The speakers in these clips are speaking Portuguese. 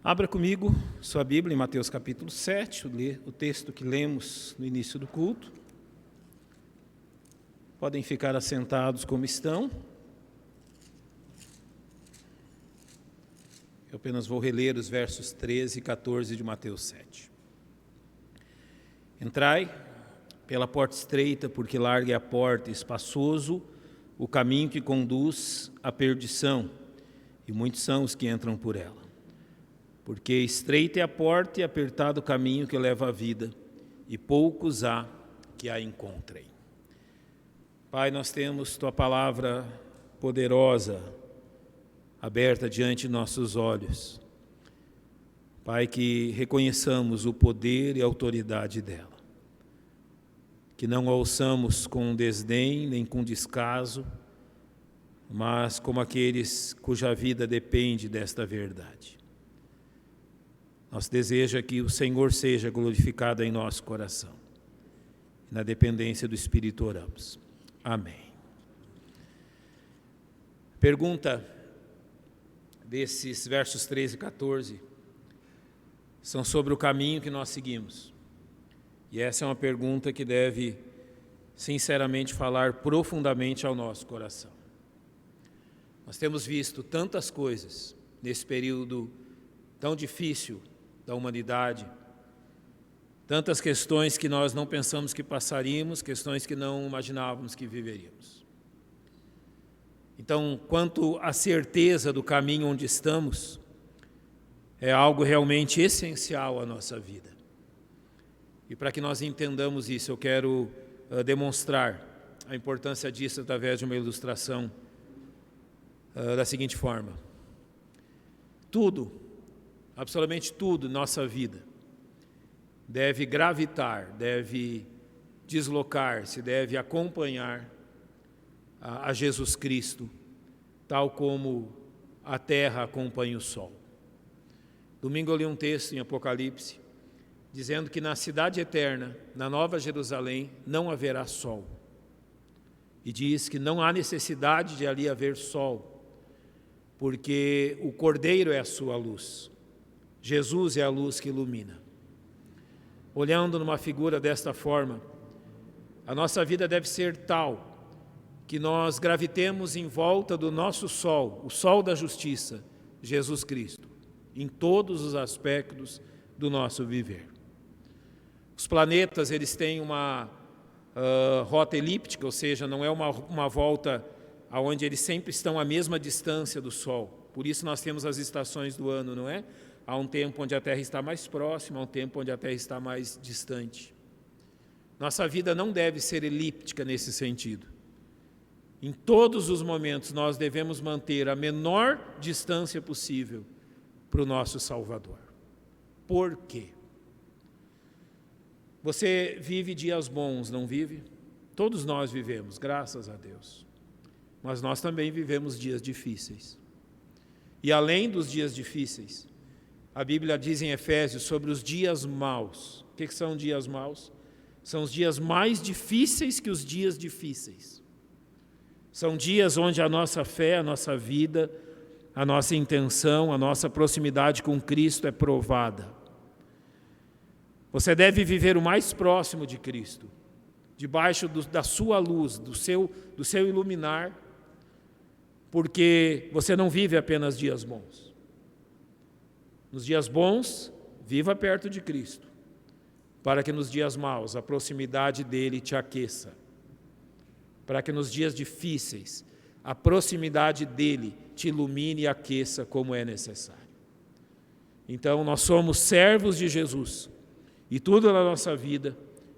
Abra comigo sua Bíblia em Mateus capítulo 7, o texto que lemos no início do culto. Podem ficar assentados como estão. Eu apenas vou reler os versos 13 e 14 de Mateus 7. Entrai pela porta estreita, porque larga é a porta, e espaçoso o caminho que conduz à perdição, e muitos são os que entram por ela. Porque estreita é a porta e apertado o caminho que leva à vida, e poucos há que a encontrem. Pai, nós temos Tua palavra poderosa, aberta diante de nossos olhos. Pai, que reconheçamos o poder e a autoridade dela. Que não a ouçamos com desdém, nem com descaso, mas como aqueles cuja vida depende desta verdade. Nosso desejo é que o Senhor seja glorificado em nosso coração. Na dependência do Espírito oramos. Amém. Pergunta desses versos 13 e 14 são sobre o caminho que nós seguimos. E essa é uma pergunta que deve, sinceramente, falar profundamente ao nosso coração. Nós temos visto tantas coisas nesse período tão difícil da humanidade, tantas questões que nós não pensamos que passaríamos, questões que não imaginávamos que viveríamos. Então, quanto à certeza do caminho onde estamos, é algo realmente essencial à nossa vida. E para que nós entendamos isso, eu quero demonstrar a importância disso através de uma ilustração da seguinte forma. Tudo, absolutamente tudo, nossa vida, deve gravitar, deve deslocar-se, deve acompanhar a Jesus Cristo, tal como a terra acompanha o sol. Domingo eu li um texto em Apocalipse, dizendo que na cidade eterna, na Nova Jerusalém, não haverá sol. E diz que não há necessidade de ali haver sol, porque o Cordeiro é a sua luz. Jesus é a luz que ilumina. Olhando numa figura desta forma, a nossa vida deve ser tal que nós gravitemos em volta do nosso sol, o sol da justiça, Jesus Cristo, em todos os aspectos do nosso viver. Os planetas, eles têm uma rota elíptica, ou seja, não é uma volta onde eles sempre estão à mesma distância do Sol. Por isso nós temos as estações do ano, não é? Há um tempo onde a Terra está mais próxima, há um tempo onde a Terra está mais distante. Nossa vida não deve ser elíptica nesse sentido. Em todos os momentos nós devemos manter a menor distância possível para o nosso Salvador. Por quê? Você vive dias bons, não vive? Todos nós vivemos, graças a Deus. Mas nós também vivemos dias difíceis. E além dos dias difíceis, a Bíblia diz em Efésios sobre os dias maus. O que são dias maus? São os dias mais difíceis que os dias difíceis. São dias onde a nossa fé, a nossa vida, a nossa intenção, a nossa proximidade com Cristo é provada. Você deve viver o mais próximo de Cristo, debaixo da sua luz, do seu iluminar, porque você não vive apenas dias bons. Nos dias bons, viva perto de Cristo, para que nos dias maus a proximidade dele te aqueça, para que nos dias difíceis a proximidade dele te ilumine e aqueça como é necessário. Então, nós somos servos de Jesus, e tudo na nossa vida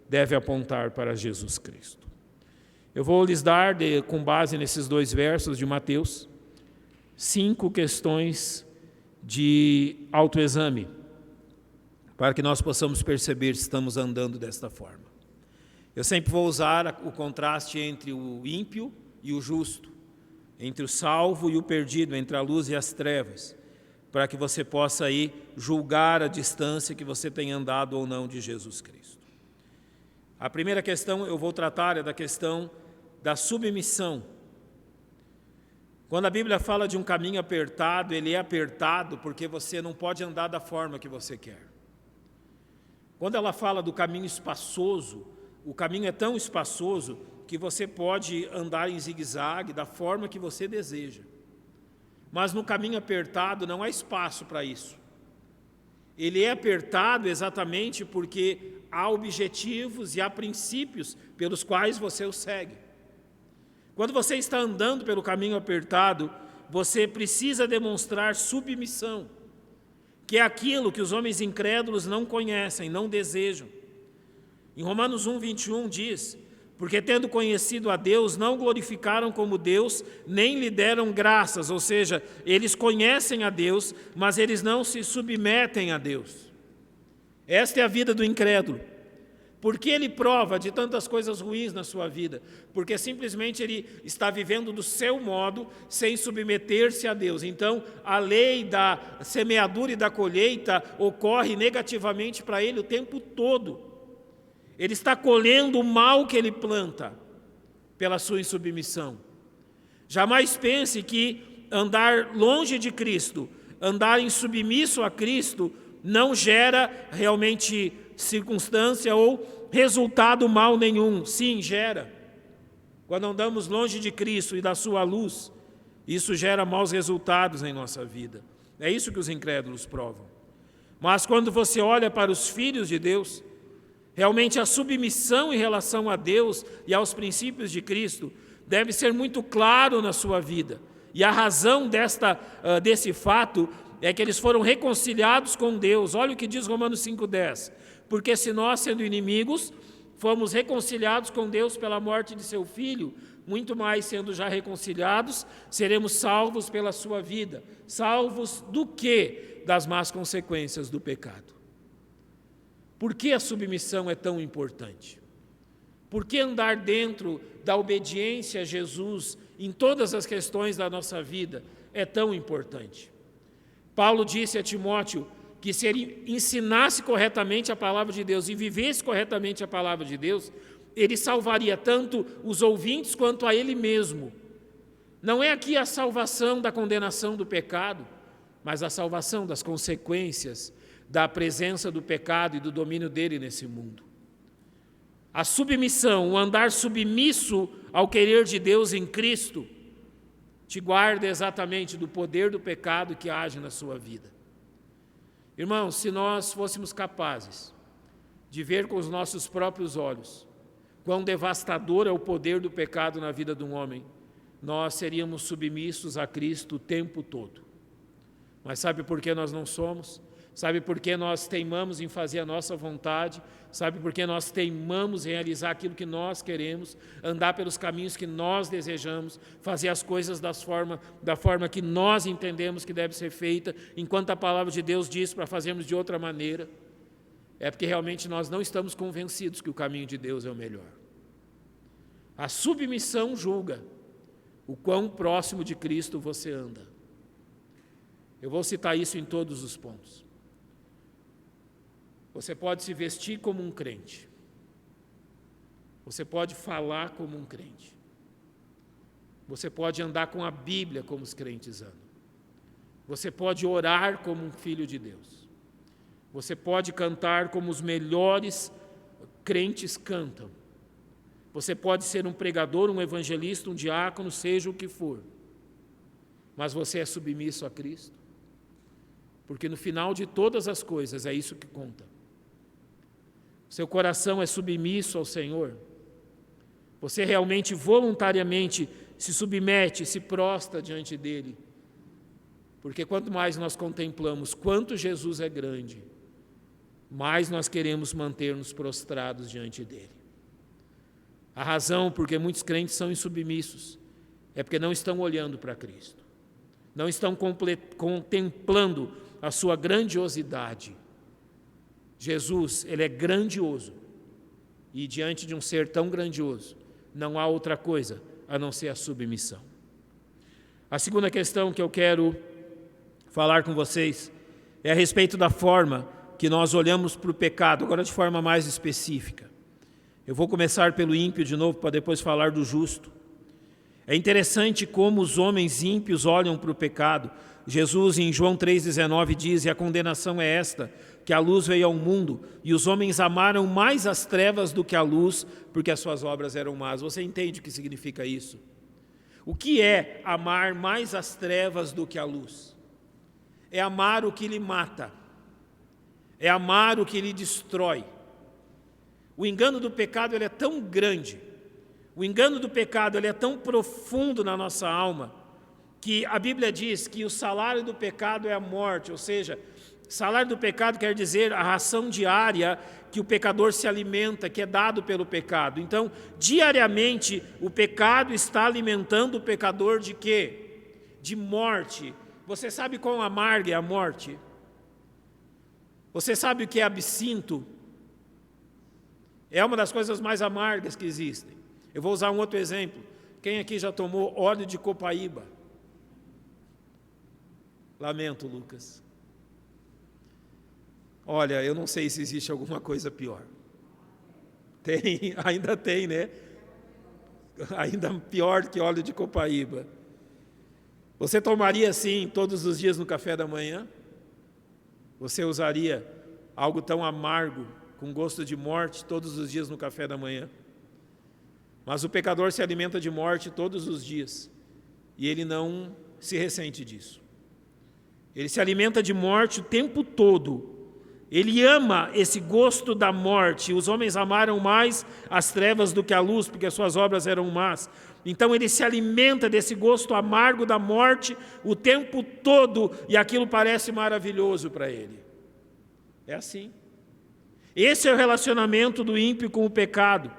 deve apontar para Jesus Cristo. Eu vou lhes dar, com base nesses dois versos de Mateus, 5 questões de autoexame, para que nós possamos perceber se estamos andando desta forma. Eu sempre vou usar o contraste entre o ímpio e o justo, entre o salvo e o perdido, entre a luz e as trevas, para que você possa aí julgar a distância que você tem andado ou não de Jesus Cristo. A primeira questão eu vou tratar é da questão da submissão. Quando a Bíblia fala de um caminho apertado, ele é apertado porque você não pode andar da forma que você quer. Quando ela fala do caminho espaçoso, o caminho é tão espaçoso que você pode andar em zigue-zague da forma que você deseja. Mas no caminho apertado não há espaço para isso. Ele é apertado exatamente porque há objetivos e há princípios pelos quais você o segue. Quando você está andando pelo caminho apertado, você precisa demonstrar submissão, que é aquilo que os homens incrédulos não conhecem, não desejam. Em Romanos 1:21 diz: porque tendo conhecido a Deus, não glorificaram como Deus, nem lhe deram graças, ou seja, eles conhecem a Deus, mas eles não se submetem a Deus. Esta é a vida do incrédulo. Por que ele prova de tantas coisas ruins na sua vida? Porque simplesmente ele está vivendo do seu modo, sem submeter-se a Deus. Então, a lei da semeadura e da colheita ocorre negativamente para ele o tempo todo. Ele está colhendo o mal que ele planta pela sua insubmissão. Jamais pense que andar longe de Cristo, andar insubmisso a Cristo, não gera realmente circunstância ou resultado mal nenhum. Sim, gera. Quando andamos longe de Cristo e da sua luz, isso gera maus resultados em nossa vida. É isso que os incrédulos provam. Mas quando você olha para os filhos de Deus, realmente a submissão em relação a Deus e aos princípios de Cristo deve ser muito claro na sua vida. E a razão desse fato é que eles foram reconciliados com Deus. Olha o que diz Romanos 5:10. Porque se nós, sendo inimigos, fomos reconciliados com Deus pela morte de seu Filho, muito mais sendo já reconciliados, seremos salvos pela sua vida. Salvos do quê? Das más consequências do pecado. Por que a submissão é tão importante? Por que andar dentro da obediência a Jesus em todas as questões da nossa vida é tão importante? Paulo disse a Timóteo que se ele ensinasse corretamente a palavra de Deus e vivesse corretamente a palavra de Deus, ele salvaria tanto os ouvintes quanto a ele mesmo. Não é aqui a salvação da condenação do pecado, mas a salvação das consequências da presença do pecado e do domínio dele nesse mundo. A submissão, o andar submisso ao querer de Deus em Cristo, te guarda exatamente do poder do pecado que age na sua vida. Irmãos, se nós fôssemos capazes de ver com os nossos próprios olhos quão devastador é o poder do pecado na vida de um homem, nós seríamos submissos a Cristo o tempo todo. Mas sabe por que nós não somos? Sabe por que nós teimamos em fazer a nossa vontade? Sabe por que nós teimamos em realizar aquilo que nós queremos, andar pelos caminhos que nós desejamos, fazer as coisas da forma que nós entendemos que deve ser feita, enquanto a palavra de Deus diz para fazermos de outra maneira? É porque realmente nós não estamos convencidos que o caminho de Deus é o melhor. A submissão julga o quão próximo de Cristo você anda. Eu vou citar isso em todos os pontos. Você pode se vestir como um crente. Você pode falar como um crente. Você pode andar com a Bíblia como os crentes andam. Você pode orar como um filho de Deus. Você pode cantar como os melhores crentes cantam. Você pode ser um pregador, um evangelista, um diácono, seja o que for. Mas você é submisso a Cristo? Porque no final de todas as coisas é isso que conta. Seu coração é submisso ao Senhor? Você realmente voluntariamente se submete, se prostra diante dEle? Porque quanto mais nós contemplamos quanto Jesus é grande, mais nós queremos manter-nos prostrados diante dEle. A razão por que muitos crentes são insubmissos é porque não estão olhando para Cristo. Não estão contemplando a sua grandiosidade. Jesus, ele é grandioso. E diante de um ser tão grandioso, não há outra coisa a não ser a submissão. A segunda questão que eu quero falar com vocês é a respeito da forma que nós olhamos para o pecado, agora de forma mais específica. Eu vou começar pelo ímpio de novo, para depois falar do justo. É interessante como os homens ímpios olham para o pecado. Jesus, em João 3,19, diz: e a condenação é esta, que a luz veio ao mundo, e os homens amaram mais as trevas do que a luz, porque as suas obras eram más. Você entende o que significa isso? O que é amar mais as trevas do que a luz? É amar o que lhe mata, é amar o que lhe destrói. O engano do pecado ele é tão grande, o engano do pecado ele é tão profundo na nossa alma, que a Bíblia diz que o salário do pecado é a morte, ou seja, salário do pecado quer dizer a ração diária que o pecador se alimenta, que é dado pelo pecado. Então, diariamente, o pecado está alimentando o pecador de quê? De morte. Você sabe quão amarga é a morte? Você sabe o que é absinto? É uma das coisas mais amargas que existem. Eu vou usar um outro exemplo. Quem aqui já tomou óleo de copaíba? Lamento, Lucas. Olha, eu não sei se existe alguma coisa pior. Tem, ainda tem, né? Ainda pior que óleo de copaíba. Você tomaria assim todos os dias no café da manhã? Você usaria algo tão amargo, com gosto de morte, todos os dias no café da manhã? Mas o pecador se alimenta de morte todos os dias, e ele não se ressente disso. Ele se alimenta de morte o tempo todo. Ele ama esse gosto da morte. Os homens amaram mais as trevas do que a luz, porque as suas obras eram más. Então ele se alimenta desse gosto amargo da morte o tempo todo, e aquilo parece maravilhoso para ele. É assim. Esse é o relacionamento do ímpio com o pecado.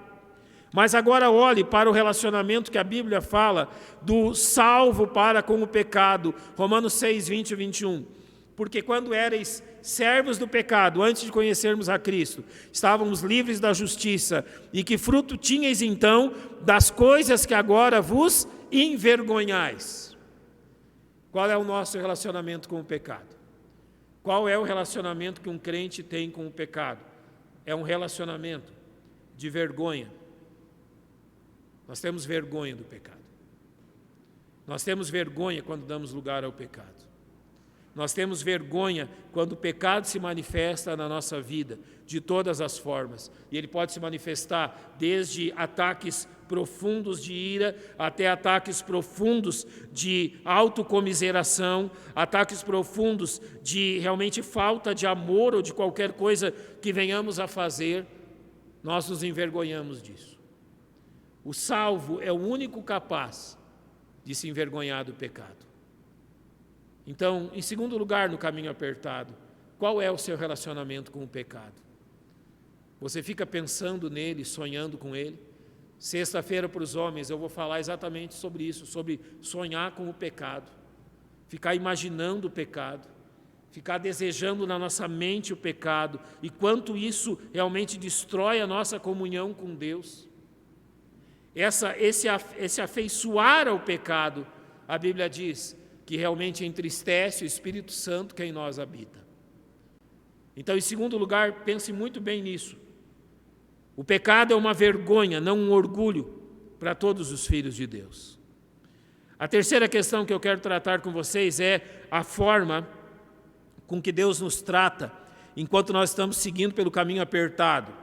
Mas agora olhe para o relacionamento que a Bíblia fala do salvo para com o pecado. Romanos 6, 20 e 21. Porque quando éreis servos do pecado, antes de conhecermos a Cristo, estávamos livres da justiça. E que fruto tinhais então das coisas que agora vos envergonhais? Qual é o nosso relacionamento com o pecado? Qual é o relacionamento que um crente tem com o pecado? É um relacionamento de vergonha. Nós temos vergonha do pecado. Nós temos vergonha quando damos lugar ao pecado. Nós temos vergonha quando o pecado se manifesta na nossa vida, de todas as formas. E ele pode se manifestar desde ataques profundos de ira, até ataques profundos de autocomiseração, ataques profundos de realmente falta de amor ou de qualquer coisa que venhamos a fazer. Nós nos envergonhamos disso. O salvo é o único capaz de se envergonhar do pecado. Então, em segundo lugar, no caminho apertado, qual é o seu relacionamento com o pecado? Você fica pensando nele, sonhando com ele? Sexta-feira, para os homens, eu vou falar exatamente sobre isso, sobre sonhar com o pecado, ficar imaginando o pecado, ficar desejando na nossa mente o pecado, e quanto isso realmente destrói a nossa comunhão com Deus. Esse afeiçoar ao pecado, a Bíblia diz que realmente entristece o Espírito Santo que em nós habita. Então, em segundo lugar, pense muito bem nisso. O pecado é uma vergonha, não um orgulho, para todos os filhos de Deus. A terceira questão que eu quero tratar com vocês é a forma com que Deus nos trata enquanto nós estamos seguindo pelo caminho apertado,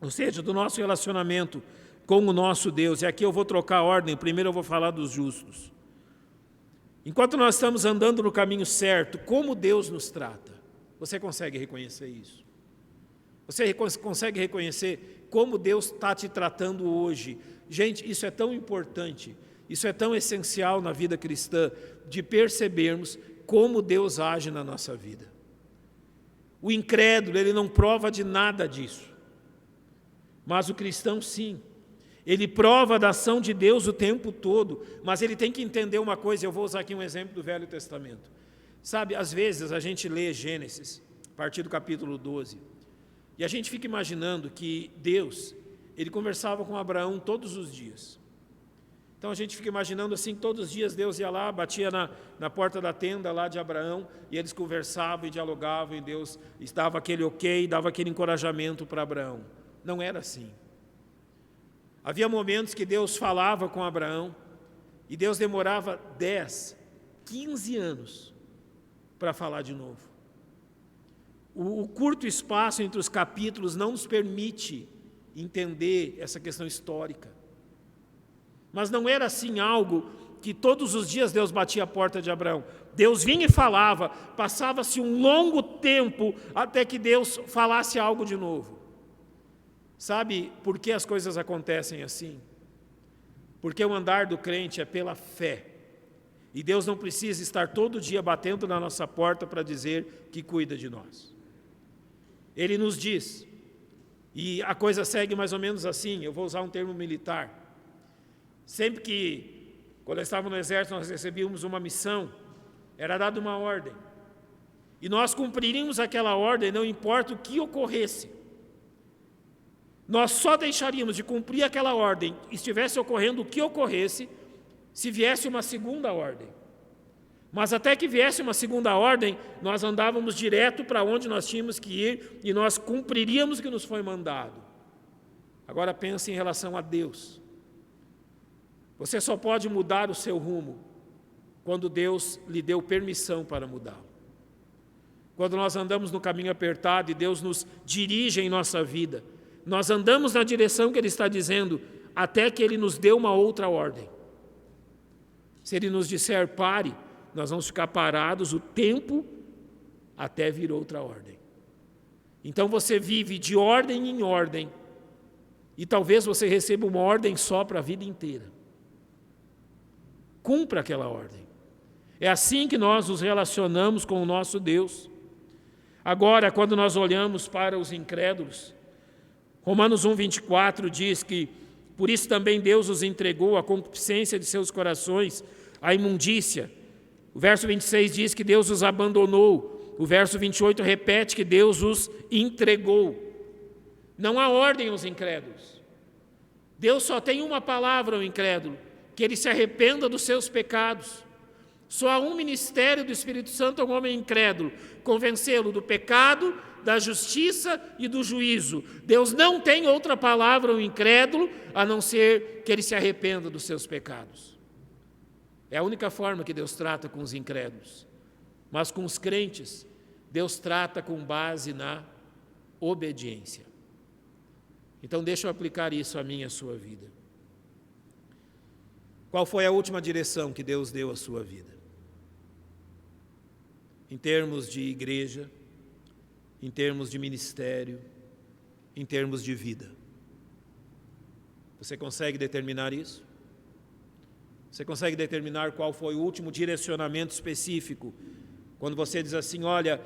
ou seja, do nosso relacionamento com o nosso Deus. E aqui eu vou trocar a ordem, primeiro eu vou falar dos justos. Enquanto nós estamos andando no caminho certo, como Deus nos trata? Você consegue reconhecer isso? Você consegue reconhecer como Deus está te tratando hoje? Gente, isso é tão importante, isso é tão essencial na vida cristã, de percebermos como Deus age na nossa vida. O incrédulo, ele não prova de nada disso, mas o cristão sim. Ele prova da ação de Deus o tempo todo, mas ele tem que entender uma coisa. Eu vou usar aqui um exemplo do Velho Testamento. Sabe, às vezes a gente lê Gênesis, a partir do capítulo 12, e a gente fica imaginando que Deus, ele conversava com Abraão todos os dias. Então a gente fica imaginando assim, todos os dias Deus ia lá, batia na porta da tenda lá de Abraão, e eles conversavam e dialogavam, e Deus dava aquele ok, dava aquele encorajamento para Abraão. Não era assim. Havia momentos que Deus falava com Abraão, E Deus demorava 10, 15 anos para falar de novo. O curto espaço entre os capítulos não nos permite entender essa questão histórica. Mas não era assim algo que todos os dias Deus batia a porta de Abraão. Deus vinha e falava, passava-se um longo tempo até que Deus falasse algo de novo. Sabe por que as coisas acontecem assim? Porque o andar do crente é pela fé. E Deus não precisa estar todo dia batendo na nossa porta para dizer que cuida de nós. Ele nos diz, e a coisa segue mais ou menos assim, eu vou usar um termo militar. Sempre que, quando estávamos no exército, nós recebíamos uma missão, era dada uma ordem. E nós cumpriríamos aquela ordem, não importa o que ocorresse. Nós só deixaríamos de cumprir aquela ordem, estivesse ocorrendo o que ocorresse, se viesse uma segunda ordem. Mas até que viesse uma segunda ordem, nós andávamos direto para onde nós tínhamos que ir e nós cumpriríamos o que nos foi mandado. Agora pense em relação a Deus. Você só pode mudar o seu rumo quando Deus lhe deu permissão para mudá-lo. Quando nós andamos no caminho apertado e Deus nos dirige em nossa vida, nós andamos na direção que Ele está dizendo, até que Ele nos dê uma outra ordem. Se Ele nos disser pare, nós vamos ficar parados o tempo até vir outra ordem. Então você vive de ordem em ordem, e talvez você receba uma ordem só para a vida inteira. Cumpra aquela ordem. É assim que nós nos relacionamos com o nosso Deus. Agora, quando nós olhamos para os incrédulos, Romanos 1:24 diz que, por isso também Deus os entregou à concupiscência de seus corações, à imundícia. O verso 26 diz que Deus os abandonou. O verso 28 repete que Deus os entregou. Não há ordem aos incrédulos. Deus só tem uma palavra ao incrédulo, que ele se arrependa dos seus pecados. Só há um ministério do Espírito Santo ao homem incrédulo, convencê-lo do pecado, da justiça e do juízo. Deus não tem outra palavra ao incrédulo, a não ser que ele se arrependa dos seus pecados. É a única forma que Deus trata com os incrédulos. Mas com os crentes, Deus trata com base na obediência. Então deixa eu aplicar isso a mim e à sua vida. Qual foi a última direção que Deus deu à sua vida? Em termos de igreja, em termos de ministério, em termos de vida. Você consegue determinar isso? Você consegue determinar qual foi o último direcionamento específico? Quando você diz assim, olha,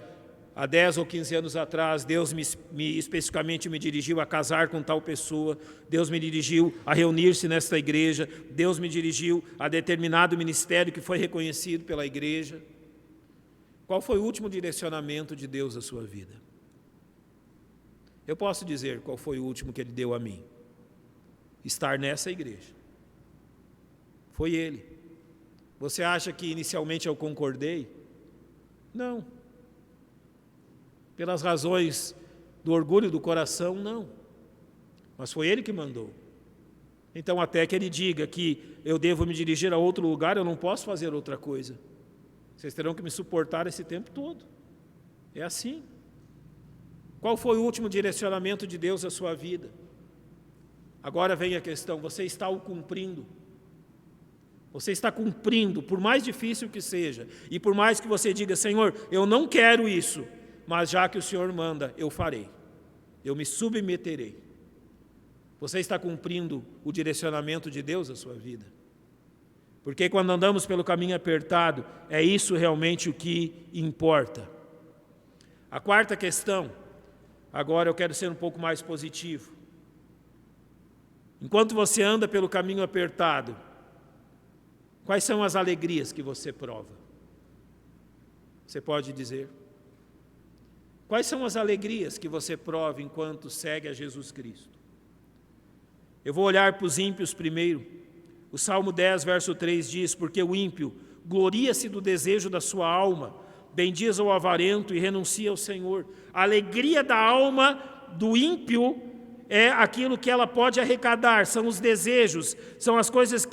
há 10 ou 15 anos atrás, Deus especificamente me dirigiu a casar com tal pessoa, Deus me dirigiu a reunir-se nesta igreja, Deus me dirigiu a determinado ministério que foi reconhecido pela igreja. Qual foi o último direcionamento de Deus à sua vida? Eu posso dizer qual foi o último que Ele deu a mim. Estar nessa igreja. Foi Ele. Você acha que inicialmente eu concordei? Não. Pelas razões do orgulho do coração, não. Mas foi Ele que mandou. Então, até que Ele diga que eu devo me dirigir a outro lugar, eu não posso fazer outra coisa. Vocês terão que me suportar esse tempo todo. É assim. Qual foi o último direcionamento de Deus à sua vida? Agora vem a questão, você está o cumprindo? Você está cumprindo, por mais difícil que seja, e por mais que você diga, Senhor, eu não quero isso, mas já que o Senhor manda, eu farei. Eu me submeterei. Você está cumprindo o direcionamento de Deus à sua vida? Porque quando andamos pelo caminho apertado, é isso realmente o que importa. A quarta questão, agora eu quero ser um pouco mais positivo. Enquanto você anda pelo caminho apertado, quais são as alegrias que você prova? Você pode dizer? Quais são as alegrias que você prova enquanto segue a Jesus Cristo? Eu vou olhar para os ímpios primeiro. O Salmo 10, verso 3 diz, porque o ímpio gloria-se do desejo da sua alma, bendiz ao avarento e renuncia ao Senhor. A alegria da alma do ímpio é aquilo que ela pode arrecadar, são os desejos, são as coisas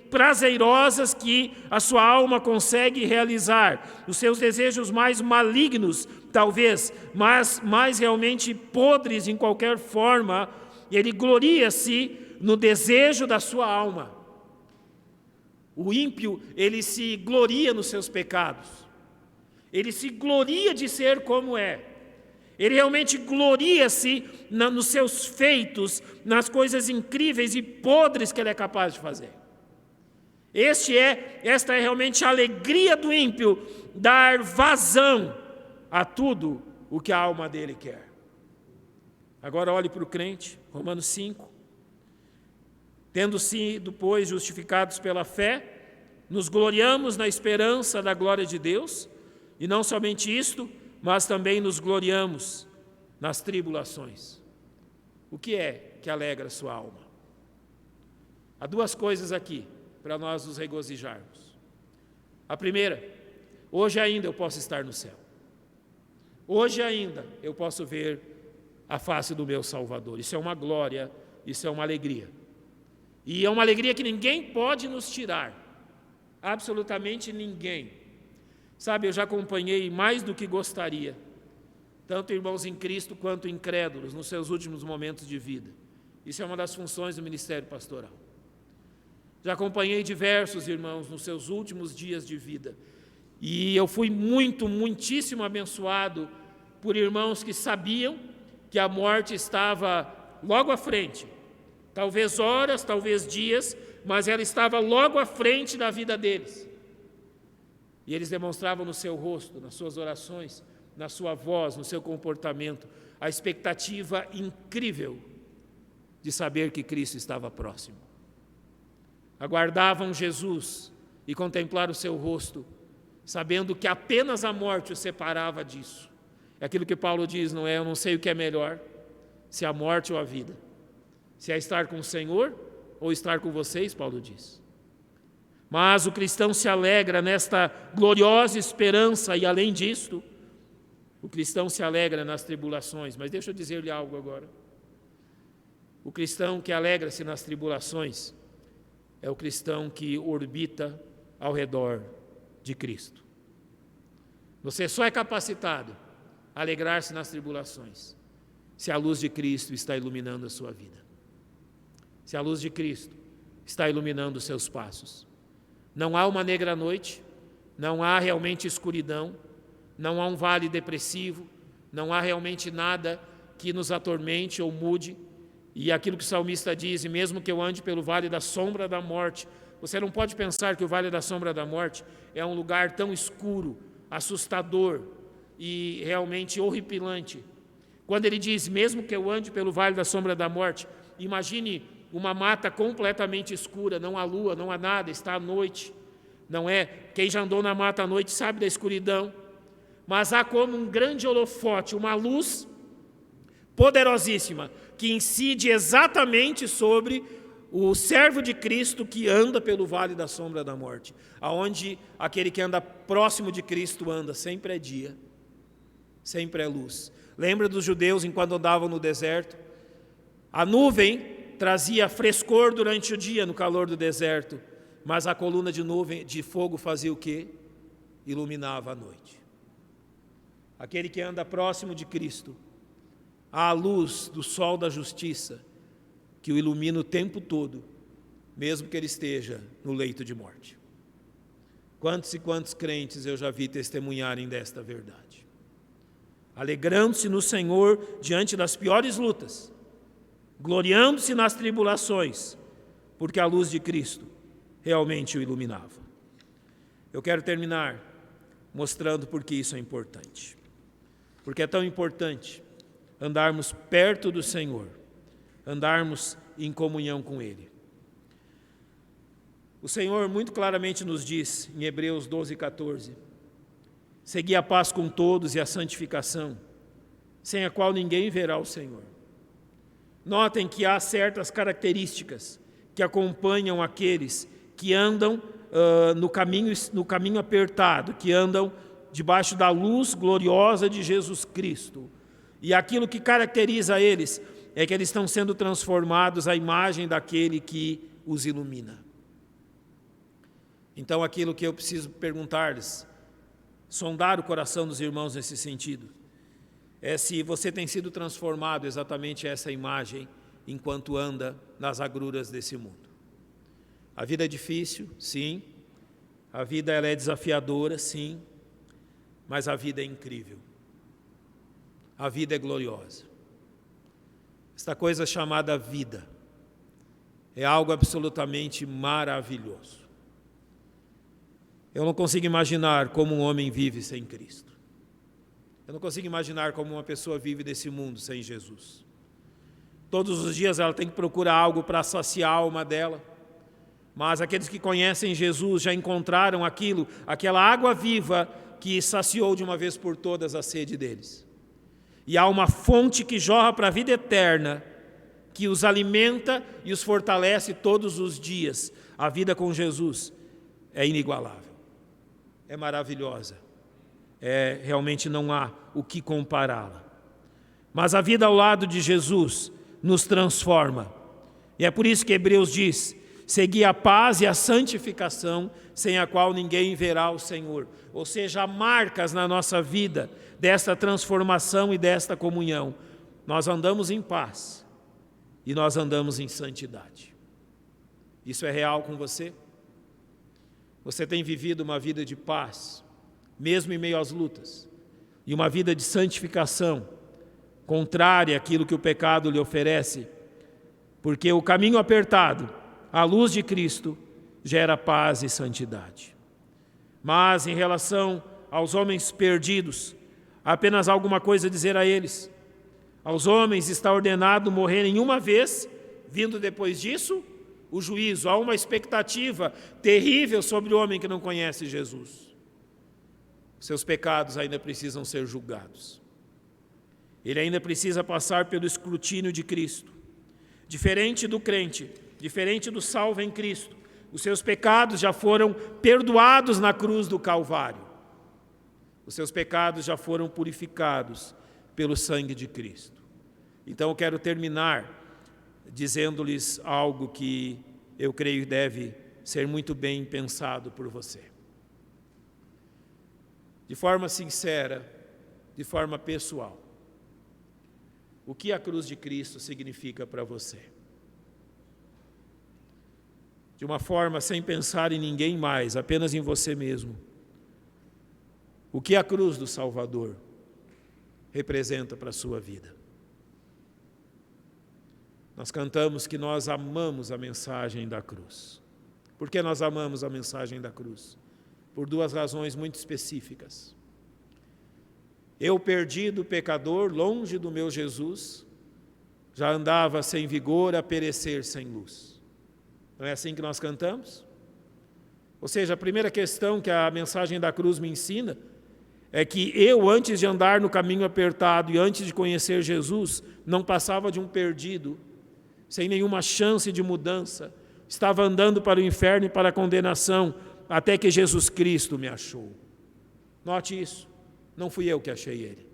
prazerosas que a sua alma consegue realizar, os seus desejos mais malignos, talvez, mas mais realmente podres em qualquer forma. Ele gloria-se no desejo da sua alma. O ímpio, ele se gloria nos seus pecados, ele se gloria de ser como é. Ele realmente gloria-se nos seus feitos, nas coisas incríveis e podres que ele é capaz de fazer. Esta é realmente a alegria do ímpio, dar vazão a tudo o que a alma dele quer. Agora olhe para o crente, Romanos 5. Tendo sido, pois, justificados pela fé, nos gloriamos na esperança da glória de Deus, e não somente isto, mas também nos gloriamos nas tribulações. O que é que alegra a sua alma? Há duas coisas aqui para nós nos regozijarmos. A primeira, hoje ainda eu posso estar no céu. Hoje ainda eu posso ver a face do meu Salvador. Isso é uma glória, isso é uma alegria. E é uma alegria que ninguém pode nos tirar. Absolutamente ninguém. Sabe, eu já acompanhei mais do que gostaria, tanto irmãos em Cristo quanto incrédulos, nos seus últimos momentos de vida. Isso é uma das funções do ministério pastoral. Já acompanhei diversos irmãos nos seus últimos dias de vida. E eu fui muitíssimo abençoado por irmãos que sabiam que a morte estava logo à frente. Talvez horas, talvez dias, mas ela estava logo à frente da vida deles. E eles demonstravam no seu rosto, nas suas orações, na sua voz, no seu comportamento, a expectativa incrível de saber que Cristo estava próximo. Aguardavam Jesus e contemplar o seu rosto, sabendo que apenas a morte os separava disso. É aquilo que Paulo diz, não é? Eu não sei o que é melhor, se a morte ou a vida. Se é estar com o Senhor ou estar com vocês, Paulo diz. Mas o cristão se alegra nesta gloriosa esperança e, além disto, o cristão se alegra nas tribulações. Mas deixa eu dizer-lhe algo agora. O cristão que alegra-se nas tribulações é o cristão que orbita ao redor de Cristo. Você só é capacitado a alegrar-se nas tribulações se a luz de Cristo está iluminando a sua vida. Se a luz de Cristo está iluminando os seus passos. Não há uma negra noite, não há realmente escuridão, não há um vale depressivo, não há realmente nada que nos atormente ou mude. E aquilo que o salmista diz, e mesmo que eu ande pelo vale da sombra da morte, você não pode pensar que o vale da sombra da morte é um lugar tão escuro, assustador e realmente horripilante. Quando ele diz, mesmo que eu ande pelo vale da sombra da morte, imagine uma mata completamente escura, não há lua, não há nada, está à noite, não é? Quem já andou na mata à noite sabe da escuridão, mas há como um grande holofote, uma luz poderosíssima, que incide exatamente sobre o servo de Cristo que anda pelo vale da sombra da morte, aonde aquele que anda próximo de Cristo anda, sempre é dia, sempre é luz. Lembra dos judeus enquanto andavam no deserto? A nuvem trazia frescor durante o dia no calor do deserto, mas a coluna de nuvem de fogo fazia o quê? Iluminava a noite. Aquele que anda próximo de Cristo, há a luz do sol da justiça, que o ilumina o tempo todo, mesmo que ele esteja no leito de morte. Quantos e quantos crentes eu já vi testemunharem desta verdade. Alegrando-se no Senhor diante das piores lutas, gloriando-se nas tribulações, porque a luz de Cristo realmente o iluminava. Eu quero terminar mostrando por que isso é importante. Porque é tão importante andarmos perto do Senhor, andarmos em comunhão com Ele. O Senhor muito claramente nos diz, em Hebreus 12:14, segui a paz com todos e a santificação, sem a qual ninguém verá o Senhor. Notem que há certas características que acompanham aqueles que andam no caminho apertado, que andam debaixo da luz gloriosa de Jesus Cristo. E aquilo que caracteriza eles é que eles estão sendo transformados à imagem daquele que os ilumina. Então, aquilo que eu preciso perguntar-lhes, sondar o coração dos irmãos nesse sentido, é se você tem sido transformado exatamente essa imagem enquanto anda nas agruras desse mundo. A vida é difícil, sim. A vida ela é desafiadora, sim. Mas a vida é incrível. A vida é gloriosa. Esta coisa chamada vida é algo absolutamente maravilhoso. Eu não consigo imaginar como um homem vive sem Cristo. Eu não consigo imaginar como uma pessoa vive nesse mundo sem Jesus. Todos os dias ela tem que procurar algo para saciar a alma dela. Mas aqueles que conhecem Jesus já encontraram aquela água viva que saciou de uma vez por todas a sede deles. E há uma fonte que jorra para a vida eterna, que os alimenta e os fortalece todos os dias. A vida com Jesus é inigualável, é maravilhosa, realmente não há o que compará-la. Mas a vida ao lado de Jesus nos transforma. E é por isso que Hebreus diz: segui a paz e a santificação, sem a qual ninguém verá o Senhor. Ou seja, há marcas na nossa vida desta transformação e desta comunhão. Nós andamos em paz e nós andamos em santidade. Isso é real com você? Você tem vivido uma vida de paz, mesmo em meio às lutas, e uma vida de santificação, contrária àquilo que o pecado lhe oferece, porque o caminho apertado, a luz de Cristo, gera paz e santidade. Mas em relação aos homens perdidos, há apenas alguma coisa a dizer a eles. Aos homens está ordenado morrerem uma vez, vindo depois disso o juízo. Há uma expectativa terrível sobre o homem que não conhece Jesus. Seus pecados ainda precisam ser julgados. Ele ainda precisa passar pelo escrutínio de Cristo. Diferente do crente, diferente do salvo em Cristo, os seus pecados já foram perdoados na cruz do Calvário. Os seus pecados já foram purificados pelo sangue de Cristo. Então eu quero terminar dizendo-lhes algo que eu creio deve ser muito bem pensado por você. De forma sincera, de forma pessoal, o que a cruz de Cristo significa para você? De uma forma sem pensar em ninguém mais, apenas em você mesmo. O que a cruz do Salvador representa para a sua vida? Nós cantamos que nós amamos a mensagem da cruz. Por que nós amamos a mensagem da cruz? Por duas razões muito específicas. Eu, perdido, pecador, longe do meu Jesus, já andava sem vigor a perecer sem luz. Não é assim que nós cantamos? Ou seja, a primeira questão que a mensagem da cruz me ensina é que eu, antes de andar no caminho apertado e antes de conhecer Jesus, não passava de um perdido, sem nenhuma chance de mudança, estava andando para o inferno e para a condenação, até que Jesus Cristo me achou. Note isso, não fui eu que achei Ele.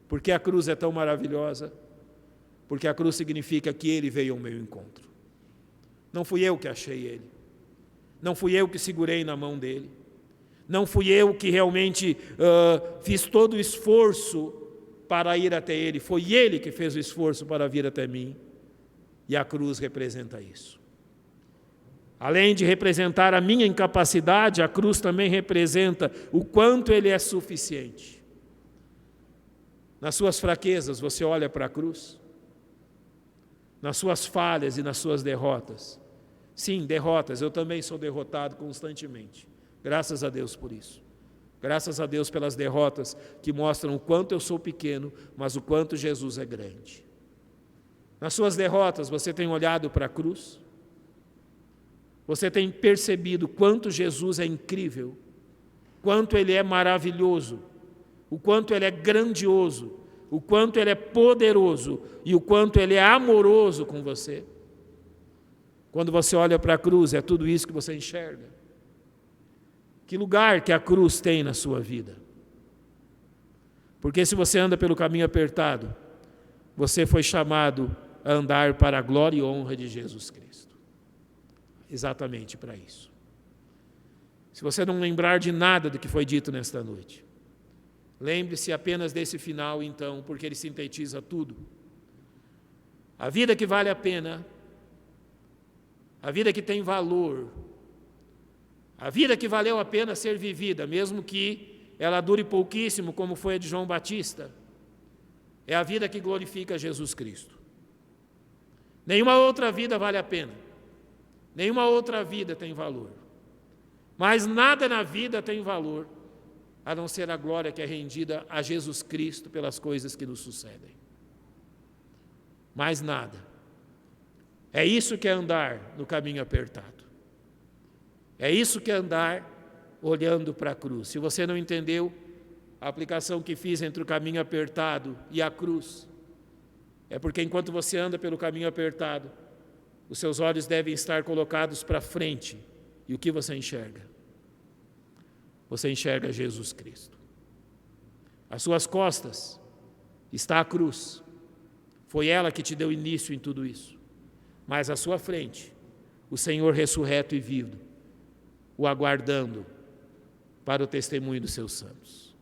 Por que a cruz é tão maravilhosa? Porque a cruz significa que Ele veio ao meu encontro. Não fui eu que achei Ele. Não fui eu que segurei na mão dEle. Não fui eu que realmente fiz todo o esforço para ir até Ele. Foi Ele que fez o esforço para vir até mim. E a cruz representa isso. Além de representar a minha incapacidade, a cruz também representa o quanto Ele é suficiente. Nas suas fraquezas, você olha para a cruz. Nas suas falhas e nas suas derrotas. Sim, derrotas, eu também sou derrotado constantemente. Graças a Deus por isso. Graças a Deus pelas derrotas que mostram o quanto eu sou pequeno, mas o quanto Jesus é grande. Nas suas derrotas, você tem olhado para a cruz? Você tem percebido quanto Jesus é incrível, quanto Ele é maravilhoso, o quanto Ele é grandioso, o quanto Ele é poderoso e o quanto Ele é amoroso com você? Quando você olha para a cruz, é tudo isso que você enxerga. Que lugar que a cruz tem na sua vida? Porque se você anda pelo caminho apertado, você foi chamado a andar para a glória e honra de Jesus Cristo. Exatamente para isso. Se você não lembrar de nada do que foi dito nesta noite, lembre-se apenas desse final, então, porque ele sintetiza tudo. A vida que vale a pena, a vida que tem valor, a vida que valeu a pena ser vivida, mesmo que ela dure pouquíssimo, como foi a de João Batista, é a vida que glorifica Jesus Cristo. Nenhuma outra vida vale a pena, nenhuma outra vida tem valor, mas nada na vida tem valor, a não ser a glória que é rendida a Jesus Cristo pelas coisas que nos sucedem. Mais nada. É isso que é andar no caminho apertado. É isso que é andar olhando para a cruz. Se você não entendeu a aplicação que fiz entre o caminho apertado e a cruz, é porque enquanto você anda pelo caminho apertado, os seus olhos devem estar colocados para frente. E o que você enxerga? Você enxerga Jesus Cristo. Às suas costas está a cruz. Foi ela que te deu início em tudo isso. Mas à sua frente, o Senhor ressurreto e vivo, o aguardando para o testemunho dos seus santos.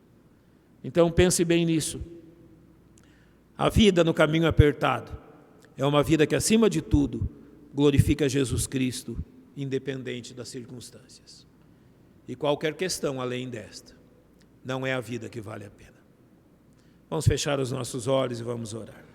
Então pense bem nisso. A vida no caminho apertado é uma vida que, acima de tudo, glorifica Jesus Cristo, independente das circunstâncias. E qualquer questão além desta, não é a vida que vale a pena. Vamos fechar os nossos olhos e vamos orar.